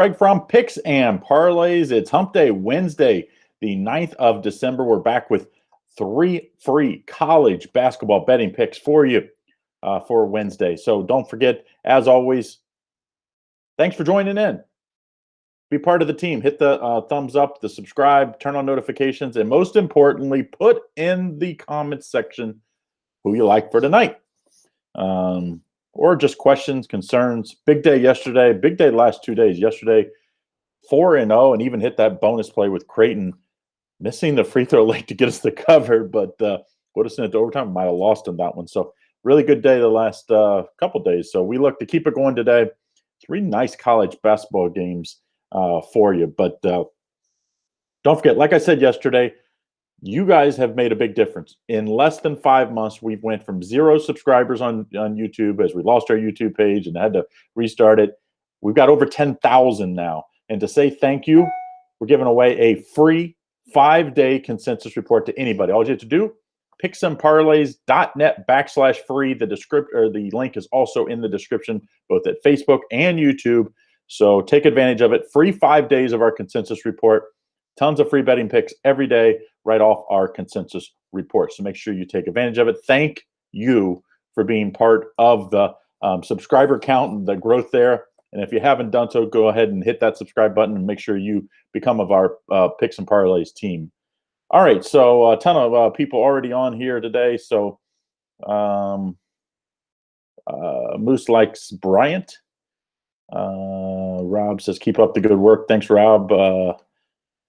Craig from Picks and Parlays. It's Hump Day Wednesday, the 9th of December. We're back with 3 free college basketball betting picks for you for Wednesday. So don't forget, as always, thanks for joining in. Be part of the team. Hit the thumbs up, the subscribe, turn on notifications, and most importantly, put in the comments section who you like for tonight. Or just questions, concerns. Big day yesterday. Big day the last 2 days. Yesterday, 4-0, and even hit that bonus play with Creighton, missing the free throw late to get us the cover, but would have sent it to overtime. Might have lost in that one. So really good day the last couple days. So we look to keep it going today. 3 nice college basketball games for you. But don't forget, like I said yesterday, you guys have made a big difference. In less than 5 months, we went from 0 subscribers on YouTube as we lost our YouTube page and had to restart it. We've got over 10,000 now. And to say thank you, we're giving away a free 5-day consensus report to anybody. All you have to do, picksandparlays.net/free. The link is also in the description, both at Facebook and YouTube. So take advantage of it. Free 5 days of our consensus report. Tons of free betting picks every day right off our consensus report. So make sure you take advantage of it. Thank you for being part of the subscriber count and the growth there. And if you haven't done so, go ahead and hit that subscribe button and make sure you become of our Picks and Parlays team. All right, so a ton of people already on here today. So Moose likes Bryant. Rob says, keep up the good work. Thanks, Rob.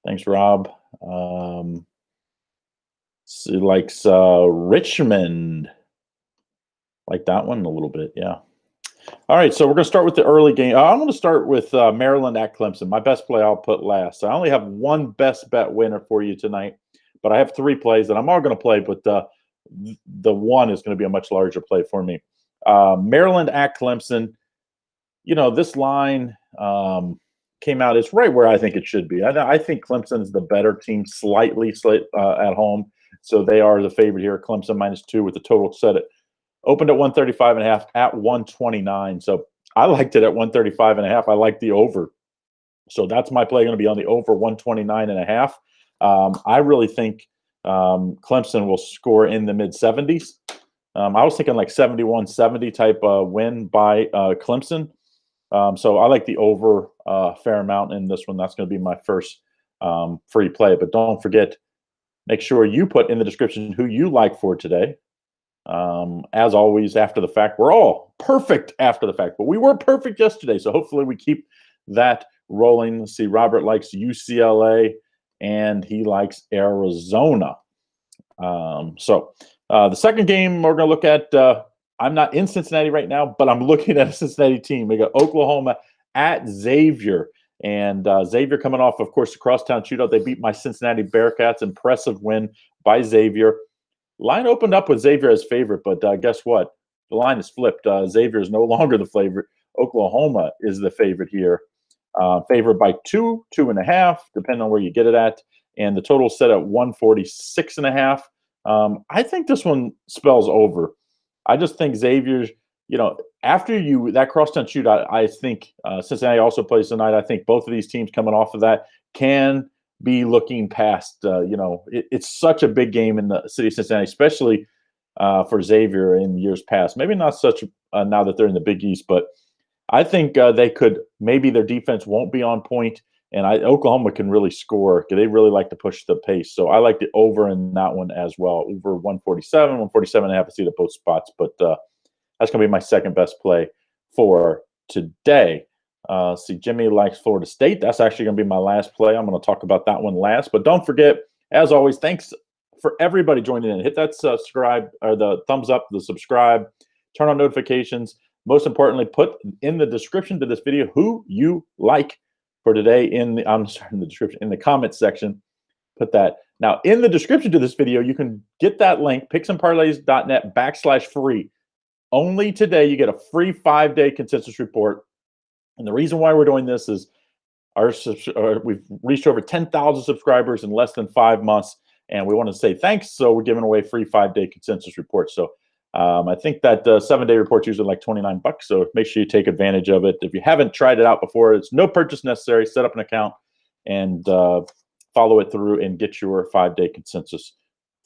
Thanks, Rob. He likes Richmond. Like that one a little bit, yeah. All right, so we're going to start with the early game. I'm going to start with Maryland at Clemson. My best play I'll put last. So I only have one best bet winner for you tonight, but I have 3 plays that I'm all going to play, but the one is going to be a much larger play for me. Maryland at Clemson. You know, this line came out. It's right where I think it should be. I think Clemson is the better team slightly at home, so they are the favorite here. Clemson -2 with the total set at opened at 135.5 at 129. So I liked it at 135.5. I like the over. So that's my play going to be on the over 129.5. I really think Clemson will score in the mid-70s. I was thinking like 71-70 type win by Clemson. So I like the over fair amount in this one. That's going to be my first free play. But don't forget, make sure you put in the description who you like for today. As always, after the fact, we're all perfect after the fact, but we were perfect yesterday. So hopefully we keep that rolling. Let's see, Robert likes UCLA and he likes Arizona. The second game we're going to look at, I'm not in Cincinnati right now, but I'm looking at a Cincinnati team. We got Oklahoma at Xavier, and Xavier coming off, of course, the crosstown shootout. They beat my Cincinnati Bearcats. Impressive win by Xavier. Line opened up with Xavier as favorite, but guess what? The line is flipped. Xavier is no longer the favorite. Oklahoma is the favorite here. Favored by 2, 2.5, depending on where you get it at. And the total set at 146.5. I think this one spells over. I just think Xavier's, after that crosstown shootout, I think Cincinnati also plays tonight. I think both of these teams coming off of that can be looking past, it's such a big game in the city of Cincinnati, especially for Xavier in years past. Maybe not such now that they're in the Big East, but I think they could, maybe their defense won't be on point, and Oklahoma can really score. They really like to push the pace. So I like the over in that one as well. Over 147, 147.5. I see it at both spots, but that's going to be my second best play for today. See, Jimmy likes Florida State. That's actually going to be my last play. I'm going to talk about that one last. But don't forget, as always, thanks for everybody joining in. Hit that subscribe or the thumbs up, the subscribe, turn on notifications. Most importantly, put in the description to this video who you like for today in the description, in the comments section. Put that. Now, in the description to this video, you can get that link, picksandparlays.net/free. Only today, you get a free 5-day consensus report. And the reason why we're doing this is we've reached over 10,000 subscribers in less than 5 months, and we want to say thanks. So we're giving away free 5-day consensus reports. So I think that 7-day report's usually like $29, so make sure you take advantage of it. If you haven't tried it out before, it's no purchase necessary. Set up an account and follow it through and get your 5-day consensus,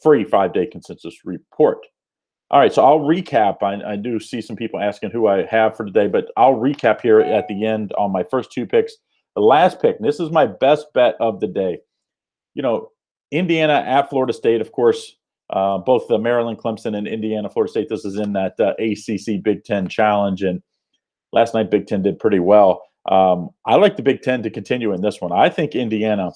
free 5-day consensus report. All right, so I'll recap. I do see some people asking who I have for today, but I'll recap here at the end on my first 2 picks. The last pick, and this is my best bet of the day. Indiana at Florida State, of course, both the Maryland, Clemson, and Indiana, Florida State. This is in that ACC Big Ten Challenge, and last night Big Ten did pretty well. I like the Big Ten to continue in this one. I think Indiana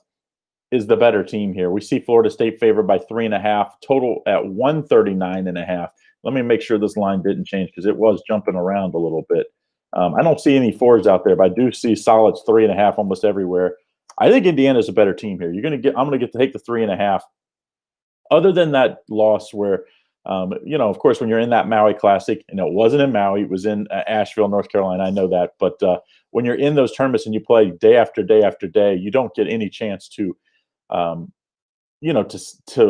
is the better team here. We see Florida State favored by 3.5, total at 139.5. Let me make sure this line didn't change because it was jumping around a little bit. I don't see any 4s out there, but I do see solids 3.5 almost everywhere. I think Indiana is a better team here. I'm going to get to take the 3.5. Other than that loss where, of course, when you're in that Maui Classic, and it wasn't in Maui, it was in Asheville, North Carolina. I know that. But when you're in those tournaments and you play day after day after day, you don't get any chance to, to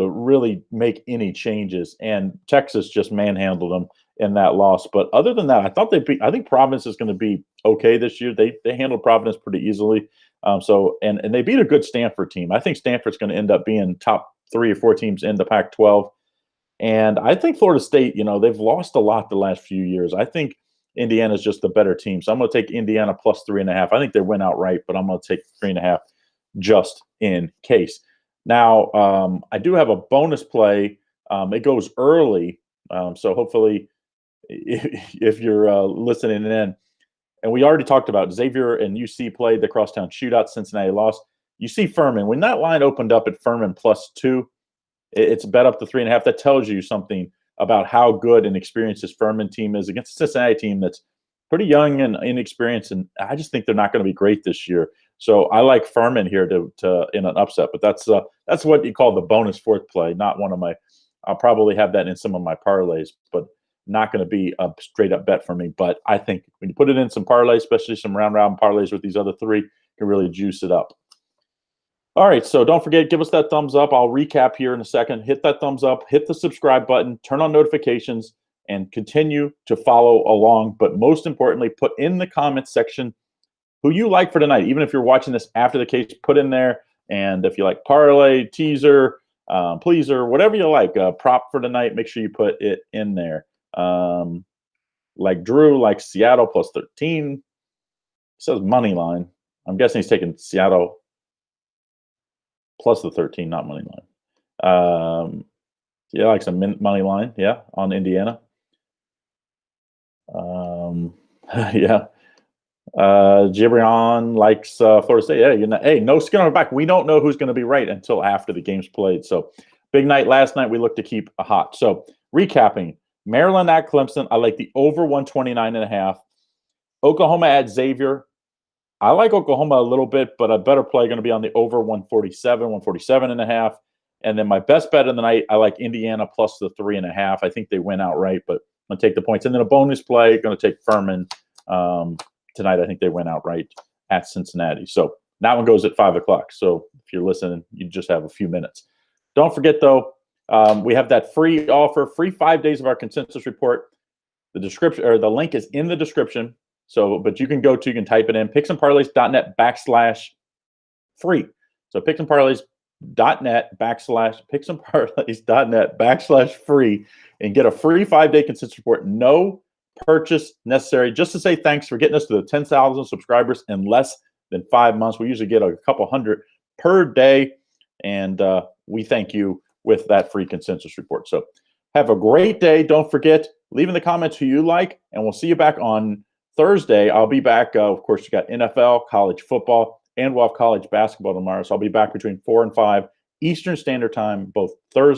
really make any changes. And Texas just manhandled them in that loss. But other than that, I think Providence is going to be okay this year. They handled Providence pretty easily. And they beat a good Stanford team. I think Stanford's going to end up being top 3 or 4 teams in the Pac-12. And I think Florida State, they've lost a lot the last few years. I think Indiana's just the better team. So I'm going to take Indiana plus 3.5. I think they win outright, but I'm going to take 3.5 just in case. Now, I do have a bonus play. It goes early. So hopefully if you're listening in, and we already talked about Xavier and UC played the crosstown shootout. Cincinnati lost. You see Furman. When that line opened up at Furman +2, it's bet up to 3.5. That tells you something about how good and experienced this Furman team is against a Cincinnati team that's pretty young and inexperienced. And I just think they're not going to be great this year. So I like Furman here to in an upset. But that's what you call the bonus 4th play. Not one of my. I'll probably have that in some of my parlays, but not going to be a straight up bet for me. But I think when you put it in some parlays, especially some round parlays with these other 3, can really juice it up. All right, so don't forget, give us that thumbs up. I'll recap here in a second. Hit that thumbs up, hit the subscribe button, turn on notifications, and continue to follow along. But most importantly, put in the comments section who you like for tonight. Even if you're watching this after the case, put in there. And if you like parlay, teaser, pleaser, whatever you like, prop for tonight, make sure you put it in there. Like Drew, like Seattle +13. It says money line. I'm guessing he's taking Seattle plus the 13, not money line. Yeah, like some money line, yeah, on Indiana. Yeah. Gibrion likes Florida State. Yeah, hey, no skin on our back. We don't know who's going to be right until after the game's played. So big night last night. We look to keep hot. So recapping, Maryland at Clemson. I like the over 129.5. Oklahoma at Xavier. I like Oklahoma a little bit, but a better play going to be on the over 147.5. And then my best bet of the night, I like Indiana plus the 3.5. I think they win outright, but I'm going to take the points. And then a bonus play, going to take Furman tonight. I think they win outright at Cincinnati. So that one goes at 5 o'clock. So if you're listening, you just have a few minutes. Don't forget, though, we have that free offer, free 5 days of our consensus report. The description or the link is in the description. So, but you can type it in, picksandparlays.net/free. So picksandparlays.net/free and get a free 5-day consensus report. No purchase necessary. Just to say thanks for getting us to the 10,000 subscribers in less than 5 months. We usually get a couple hundred per day, and we thank you with that free consensus report. So have a great day. Don't forget, leave in the comments who you like, and we'll see you back on Thursday. I'll be back. Of course, you got NFL, college football, and we'll have college basketball tomorrow. So I'll be back between 4 and 5 Eastern Standard Time, both Thursday